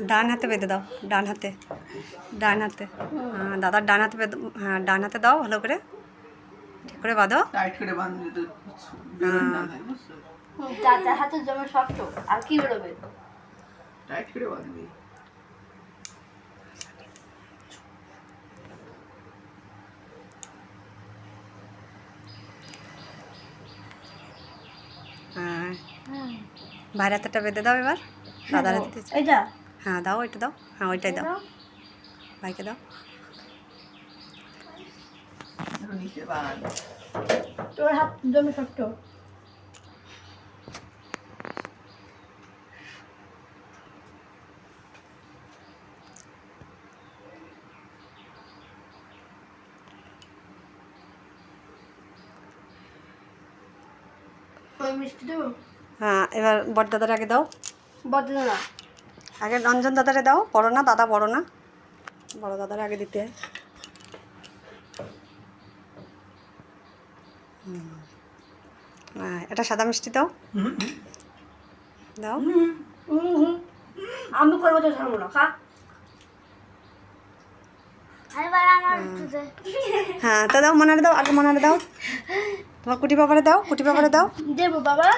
ডান হাতে বেঁধে দাও, ডান হাতে, ডান হাতে। হ্যাঁ দাদার ডান হাতে বেঁধে, হ্যাঁ ডান হাতে দাও, ভালো করে ঠিক করে বাঁধো। টাইট করে বাঁধলে তো বেরোয় না যায়, বুঝছো? চাচার হাতে জমে শক্ত, আর কি বেরোবে? টাইট করে বাঁধবি। হ্যাঁ ভাইয়ের হাতেরটা বেঁধে দাও এবার, দাদার হাতে দিচ্ছি। এইটা হ্যাঁ দাও, ওইটা দাও, হ্যাঁ ওইটাই দাও, ভাইকে দাও। এখন নিচে বাঁধ। তোর হাত জমে শক্ত। ওই মিষ্টি দেবো? হ্যাঁ এবার বড় দাদার আগে দাও, বদলে না। আগে রঞ্জন দাদারে দাও, বড় না দাদা, বড় না, বড় দাদার আগে দিতে হয়। হ্যাঁ এটা সাদা মিষ্টি দাও, দাও। আমি করবো তো ছাড়বো না, খা। হ্যাঁ তা দাও, মনারে দাও, আগে মনারে দাও, তোমার কুটি বাবারে দাও, কুটি বাবারে দাও। দেবো বাবা।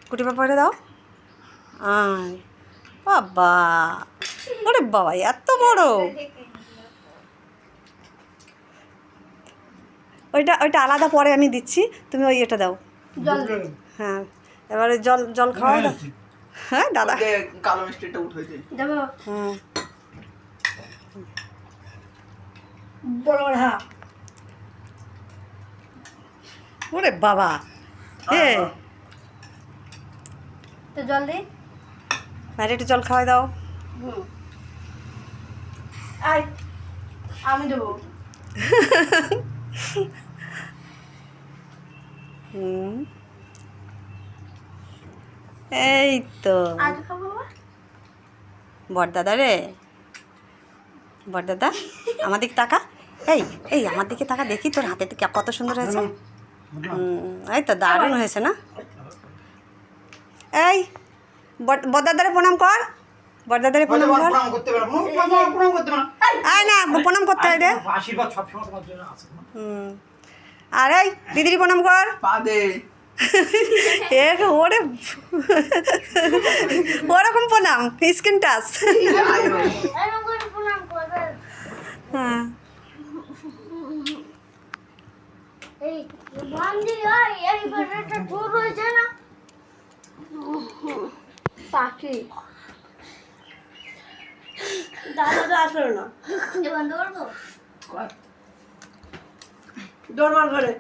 কুটি বাবারে দাও। আয় বাবা, ওরে বাবা এত বড়। ওইটা ওইটা আলাদা পরে আমি দিচ্ছি, তুমি ওই এটা দাও। জল দে। হ্যাঁ এবারে জল জল খাওয়া দাও। হ্যাঁ দাদা, ওই যে কালো মিষ্টিটা উঠেছে। দেবো হুম বড় বড়, হ্যাঁ। ওরে বাবা হে, তো জল দে। বাইরে একটু জল খাওয়াই দাও। আয়, আমি দেবো। হুম এই তো আজ খাবো বাবা। বড়দাদা রে, বড়দাদা আমার দিকে তাকা, এই এই আমার দিকে তাকা, দেখি তোর হাতে কত সুন্দর হয়েছে। এই তো দারুণ হয়েছে না। এই বড়দাদারে প্রণাম কর, বড়দাদারে প্রণাম কর। প্রণাম করতে পারো, প্রণাম করতে পারো। আয় না প্রণাম করতে হয় রে। আশীর্বাদ সবসময় তোমার জন্য আছে। আর এই দিদির প্রণাম কর। পা দে। ওরে ওরকম প্রণাম, স্কিন টাচ। হ্যাঁ এই বান্দি আয়, এই বাটাটা ছোট হয়েছে না পাখি। দাদা তো আসলো না, বন্ধ করবো। কর। দৌড় মার করে।